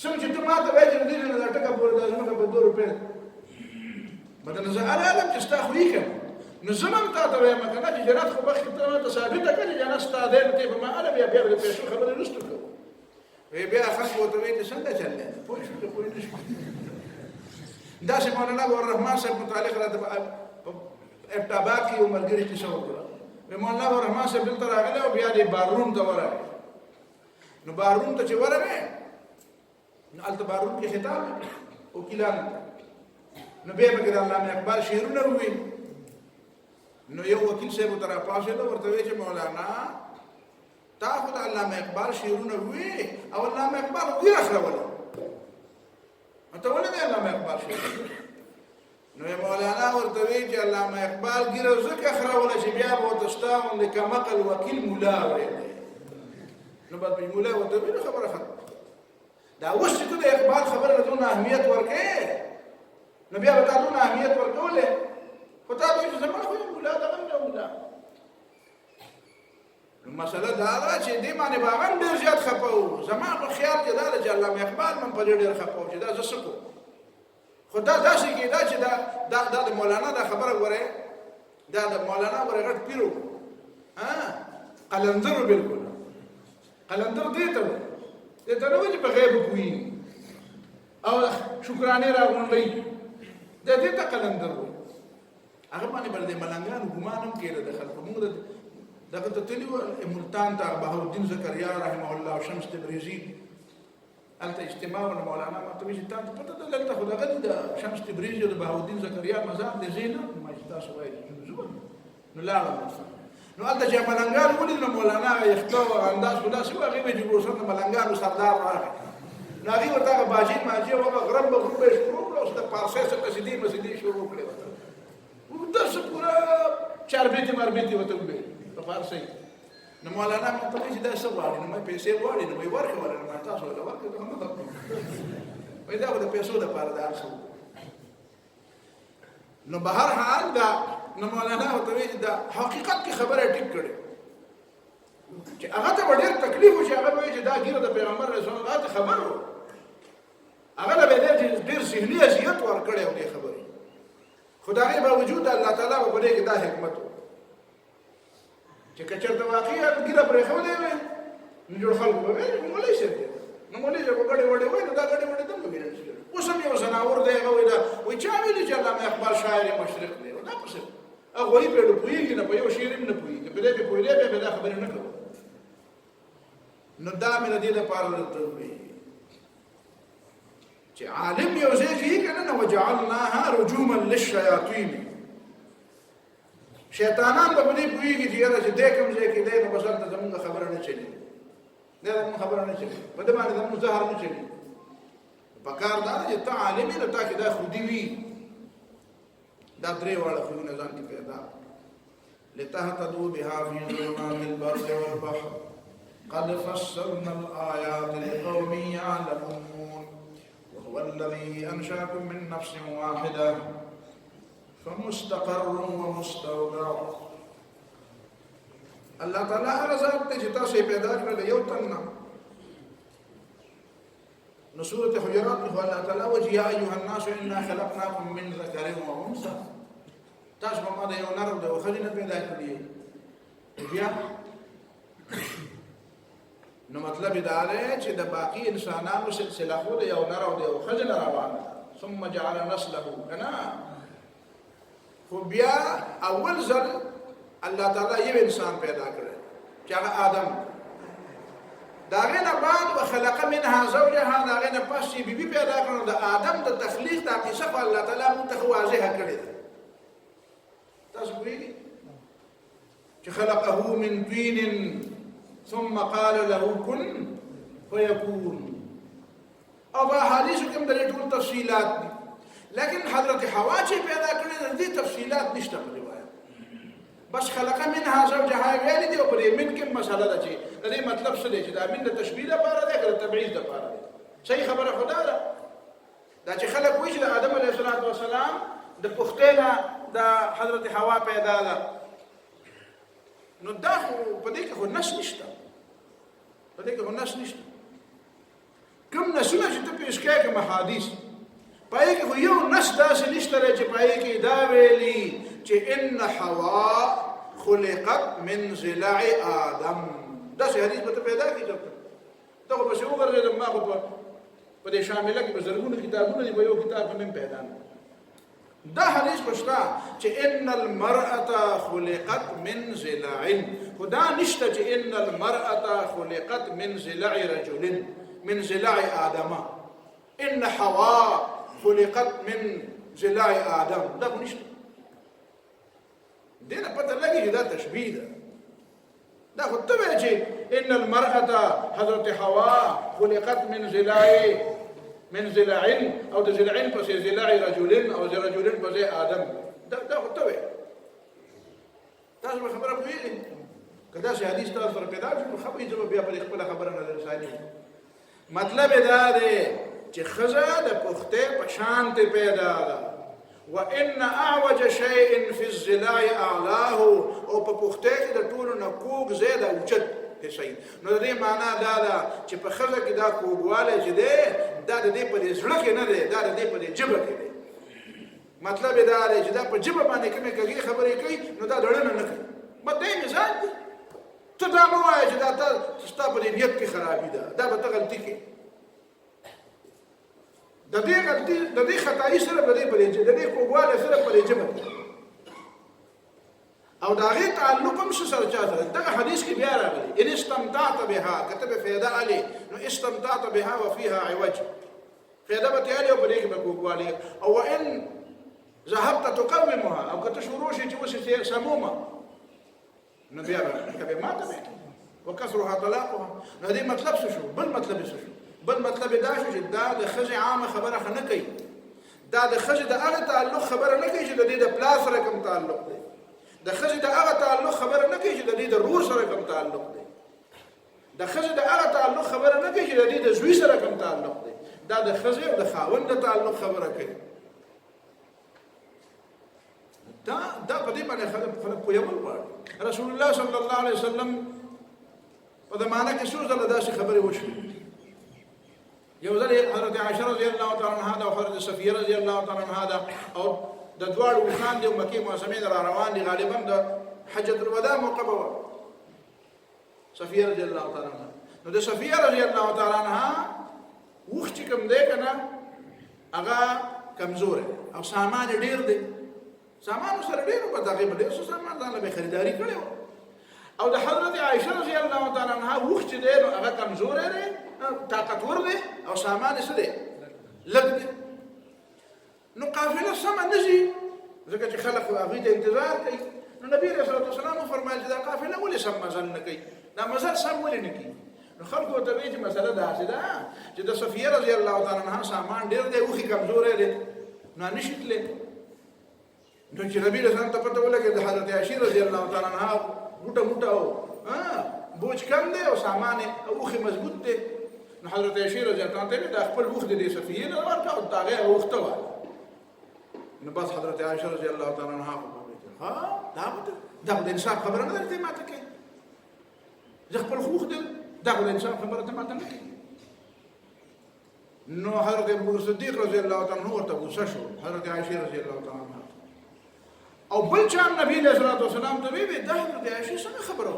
څنګه چې ته ما ته وایې چې د دې ځای دا ټکه پورې دا ځمکه په 2 روپۍ بدل زه علم چې ستا خو یې کوم نو زمم تا ته وایم کنه چې جنت خو مخکې ته ته ثابته کړه چې جنت ستا دی ته په ما اله بیا د پیسو خبرې نشته کوو وی بیا خلک ورته وایي چې څنګه چل دی پوه شو که پوه نه شو داسې مولانا ګورالرحمان صاحب متعلق راته په ابټاباد کې یو ملګري کیسه وکړه وی مولانا ګورالرحمان صاحب دلته راغلی او بیا دې بارون ته ورغی نو بارون ته چې ورغی نو هلته بارون کې خطاب وکیلانو نو بیا پکې د علامه اقبال شعرونه وویل نو یو وکیل صاحب ورته راپاڅېده ورته وایي چې مولانا تا خو د علامه اقبال شعرونه ووی او علامه اقبال ږیره خروله ته ولې د علامه اقبال شعرونه نو مولانا ورته وایي چې علامه اقبال ږیره ځکه خروله چې بیا به ورته ستا غوندې کمقل وکیل ملا ویلی نو بعد به ملا ورته وایي نو خبره ختمه دا اوس چې ته د اقبال خبره له دونه اهمیت ورکوې نو بیا به تا دونه اهمیت ورکولی خو تا به وایي چې زما خو یې ملا دغه نه ملا مسله دا ده چې دې باندې به هغه ډېر زیات خفه وو زما په خیال کې دا ده چې علامه اقبال من په ډېر خفه وو چې دا زه څه کوم خو دا داسې کېده چې دا د مولانا دا خبره ګورئ دا د مولانا ګورئ غټ پیر و قلندر بالکل قلندر دې ته وایي دې ته نه وایي چې په غیب پوهېږي او شکرانې راغونډوي دې ته قلندر وایي هغه باندې بل د ملنګانو ګمان هم کېده د خلکو موږ دغه ته تللی وو ملتان ته بهاءالدین زکریا رحمه الله او شمس تبریزي هلته اجتماع و مولانا ما ته وایي چې تا ته پته ده دلته خو دغه دي د شمس تبریزي او د بهاءالدین زکریا مزار دی زه نه ما چې تاسو وایي نو لاړم نو هلته چې ملنګان ولید نو مولانا یخته او انداز خو داسې و هغې به چې ورسره د ملنګانو سردار راغی نو هغې ورته هغه باجي ماجي او هغه غرب به غروب یې شروع کړه اوس د پارسۍ څه قصیدې مسیدې شروع کړې ورته داسې پوره چاربیتې ماربیتې ورته وویل په فارسۍ نو مولانا ما ته وایي چې دا څه غواړي نو ما پیسې غواړي نو وایي ورکړه ولې ما تاسو ورته ورکړه ته نه درکړم وایي دا به د پیسو دپاره دا هر څه نو به هر حال دا نو مولانا ورته وایي چې دا حقیقت کې خبره ټیک کړې چې هغه ته به ډېر تکلیف و چې هغه به وایي چې دا ګیره د پیغمبر رسول الله ته خبر و هغه له به ډېر ذهني اذیت ورکړی و دې خبرې خو د هغې باوجود الله تعالی به په دې کې دا حکمت و چې که چېرته واقعي ګیره پرېښودی وی نو جوړ خلکو به ویل مولوي صاحب دی نو مولوي صاحب به ګډې وډې وایي نو دا ګډې وډې دم به ویل اوس هم یو ځناور دی هغه وایي دا وایي چا ویلي چې علامه اقبال شاعر مشرق دی دا پسې هغه وایي پرې پوهېږي نه په یو شعر هم نه پوهېږي په دې پې پوهېدی بیا به دا خبرې نه کوو نو دا مې د دې لپاره درته ووایي چې عالم یو ځای کې یې که نه وجعلناها رجوما للشیاطین شیطانان به په دې پوهېږي چې یاره چې دی کوم ځای کې دی نو بس هلته زمونږ خبره نه چلي دی زمونږ خبره نه چلي په دې باندې زمونږ زهر نه چلي په کار دا ده چې ته عالم یې نو تا کې دا خودي وي دا درې واړه خویونه ځان کې پیدا لتهتدوا بها في ظلمات البر والبحر قد فصلنا الآيات لقوم يعلمون وهو الذي أنشأكم من نفس واحدة فمستقر ومستودع الله تعالی هغه ذات دی چې تاسو یې پیدا کړل یو تن نه نو سورة حجرات کې الله تعالی وایي یا ایها الناس انا خلقناکم من ذکر وانثى تاسو په ما د یو نر او د ښځې نه پیدا کړي بیا نو مطلب دا دی چې د باقي انسانانو سلسله خو د یو نر او د یو ښځې نه روانه ثم جعل نسله کنه خو بیا اول ځل الله تعالی یو انسان پیدا کړی چې هغه آدم د هغې نه بعد وخلق منها زوجها د هغې نه پس چې بیبي پیدا کړو د آدم د تخلیق دا قصه خو الله تعالی موږ ته واضحه کړې ده تاسو پوهېږئ چې خلقه من طین ثم قال له كن فيكون او په احادیثو کې هم د دې ټول تفصیلات دي لیکن حضرت حوا چې پیدا کړې د دې تفصیلات نشته په روایت بس خلق منها زوجها ویل دي او په من کې مسله ده چې د دې مطلب څه دی چې دا من د تشبیه لپاره دی که د تبعیض لپاره دی صحیح خبره خدا ده دا چې خلک وایي چې د آدم علیه السلام د پختې نه د حضرت حوا پیدا ده نو دا خو په دې کې خو نس نشته په دې کې خو نس نشته کوم نسونه چې ته پیش کوې کوم احادیث پای کې خو یو نس داسې نشته چې پای کې دا ویلي چې ان حوا خلقت من ضلع آدم داسې حدیث به ته پیدا کړي ته خو پسې وګرځېدم ما خو په دې شامله کې به زرګونه کتابونه دي په یو کتاب په مې پیدا نه دا حدیث خوشتا چې ان المرأة خلقت من ضلع خدا نشته چې ان المرأة خلقت من ضلع رجل من ضلع آدم ان حوا خلقت من ضلع آدم دا نشته دینه پته لګي چې دا تشبیه ده دا خو ته وایې چې ان المرأة حضرت حوا خلقت من ضلع او د ضلعين پسې ضلع رجلين او رجلين پسې آدم دا خو ته وایې تاسو خبره پوهېږئ که داسې حدیث تاسو سره پیدا شي نو خبرې زه به بیا پر خپله خبره نظر ثاني مطلب یې دا دی چې ښځه د پختې په شان پیدا ده وان اعوج شيء في الضلع اعلاه او په پختې کې د ټولو نه کوږ زیاده اوچت صحیح نو د دې معنا دا ده چې په ښځه کې دا کوږوالی چې دی دا د دې په دې زړه کې نه دی دا د دې په دې ژبه کې دی مطلب یې دا دی چې دا په ژبه باندې کومې کږې خبرې کوي نو دا دړنه نه کوي بدې مزاج دی ته دا مه وایه چې دا ستا په دې نیت کې خرابي ده دا به ته غلطي کوي د دې خطایي سره د دې کوږوالي سره په دې ژبه کې او دا غي تعلق هم سره چا سره دغه حدیث کې بیا راغلی ان استمتعت بها كتب فائده علي نو استمتعت بها وفيها عوج فائده به تعالی او په دې کې به کوږوالي او ان ذهبت تقومها او کته شروع شي چې وسه سمومه نو بیا به ماته به وکثرها طلاقها نو دې مطلب څه شو بل مطلب څه شو بل مطلب دا شو چې دا د خزي عامه خبره نه کوي دا د خزي د هغه تعلق خبره نه کوي چې د دې د پلاس سره کوم تعلق دی د خزي د هغه تعلق خبره نه کوي چې د دې د رور سره کوم تعلق دی د خزي د هغه تعلق خبره نه کوي چې د دې د زوی سره کوم تعلق دی دا د خزي او د خاوند د تعلق خبره کوي دا په دې باندې خلک پوهول غواړي رسول الله صلی الله علیه وسلم په زمانه کې څو ځله داسې خبرې وشوې یو ځل حضرت عائشہ رضی الله تعالی عنها او حضرت صفیه رضی الله تعالی عنها او د دواړو وخان د مکه معظمه در روان دي غالبا د حجۃ الوداع موقبه صفیه رضی الله تعالی عنها نو د صفیه رضی الله تعالی عنها وخت کوم دی کنه هغه کمزور او سامان ډیر دی سامان سره ډیر په تقریبا ډیر سامان ځان له خریداري کړو او د حضرت عائشہ رضی الله تعالی عنها وخت دی هغه کمزور دی طاقتور دی او سامان څه دی لږ دی نو قافله سم نشي ځکه چې خلک هغه ته انتظار کوي نو نبی رسول الله صلی الله علیه وسلم فرمایي چې دا قافله ولې سم مزل نه کوي دا مزل سم ولې نه کوي نو خلکو ته وایي چې مسله دا چې د صفیه رضی الله تعالی عنها سامان ډیر دی او کمزور دی نو نشیتله نو چې نبی رسول الله ته پته ولګي د حضرت عائشہ رضی الله تعالی عنها موټه بوج کم دی او سامان او مضبوط دی نو حضرت عائشہ رضی الله عنها ته د خپل وخت د صفیه نه ورته او داغه وخت و نو بس حضرت عائشہ رضی الله تعالی عنها ها دا د انصاف خبره نه درته ماته کوي ځکه خپل وخت دا د انصاف خبره ته ماته نه کوي نو حضرت ابو صدیق رضی الله تعالی عنہ ورته غوسه شو حضرت عائشہ رضی الله تعالی عنها او بل چا نبی علیہ الصلوۃ والسلام ته وی دا حضرت عائشہ څنګه خبره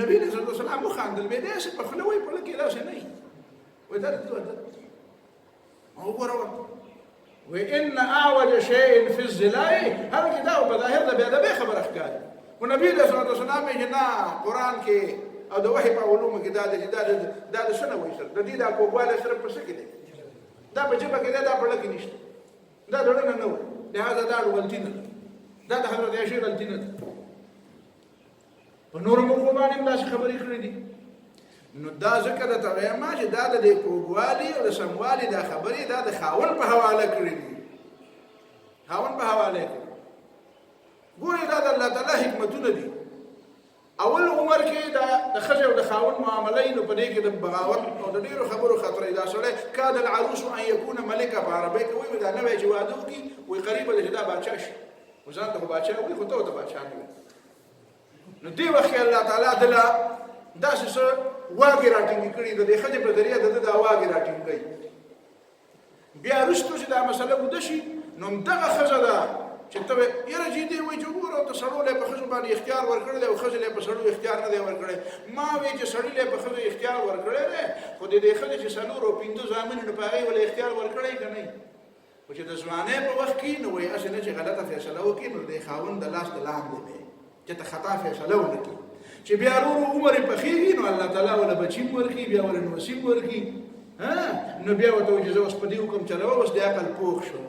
نبی علیہ الصلوۃ والسلام مو خاندل به دې څه په خلوی په لکه راشه نه وي دا او ورور وان اعوج شيء في الضلع هر کدا او بظاهر د بیا د خبره ښکاري او نبی علیہ الصلوۃ والسلام یې نه قران کې او د وحی په علوم کې دا د شنو وایي سره د دې دا کوواله سره په څه کې دي دا په جبه کې دا په لکه نشته دا ډول نه و لہذا دا غلطی نه دا د حضرت عائشہ غلطی نه په نور موضوع باندې دا خبرې کړې دي نو دا ځکه د تویما چې دا د کوګوالي او د سموالي دا خبرې دا د خاون په حواله کړې دي خاوند به حواله کړ. ګورې دا د الله تعالی حکمتونه دي. اول عمر کې د ښځې او د خاوند معامله نو په دې کې د بغاوت او د ډېرو خبرو خطرې دا سړی کاد العروس ان یکون ملکه په عربۍ کې وایي دا نوی چې واده وکړي وایي قریبه ده چې دا باچا شي و ځان ته خو باچا وایي خو ته ورته باچا نه وایي. نو دې وخت کې الله تعالی دله داسې څه واګې راټینګې کړي د دې ښځې په ذریعه د ده دا واګې راټینګوي. بیا وروستو چې دا مسله اوده شي نو همدغه ښځه ده چې ته یاره چې دې وایي چې ګوره ته سړو لی په ښځو باندې اختیار ورکړی دی او ښځې لی په سړو اختیار نه دی ورکړی. ما وایي چې سړي لی په ښځو اختیار ورکړی دی خو د دې ښځې چې 4 او 5 زامن نو په هغې ولې اختیار ورکړی که نه خو چې د ځوانۍ په وخت کې نو وایي هسې نه چې غلطه فیصله وکړي نو د خاوند د لاس د لاندې دی چې ته خطا فیصله ونه کړي. چې بیا ورو عمر یې پخېږي نو الله تعالی وله بچیم ورکړي بیا وله نوسیم ورکړي نو بیا ورته وایي چې زه اوس په دې حکم چلوه اوس د عقل پوخ شو.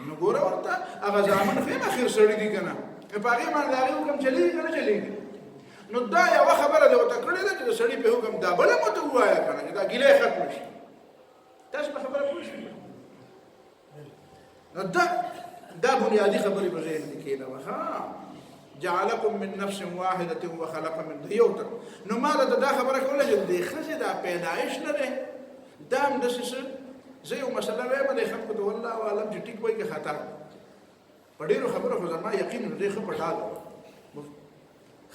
نو ګوره ورته هغه زامن خیم اخر سړي دي که نه په هغې باندې د هغې حکم چلېږي که نه چلېږي. نو دا یوه خبره دې ورته کړې ده چې د سړي په حکم دا بله مو ته ووایه که نه چې دا ګیلې ختمه شي. تاسو په خبره پوه شئ. نو دا بنیادي خبرې په ذهن کې کېنوه. جعلکم من نفس واحدة وخلق منها یو تر نو ما دا خبره کوله چې د ښځې دا پیدایش نه دی دا هم داسې څه زه یو مسله وایم د خلکو ته والله عالم چې ټیک وایي که خطا په ډېرو خبرو خو زما یقین دی ښه پټاله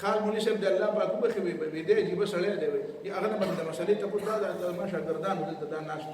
خال مولي صاحب د الله پاک وبخښي وایي دی عجیبه سړی دی وایي هغه نه باندې د مسلې تپوس دا د ما شاګردانو دلته دا ناست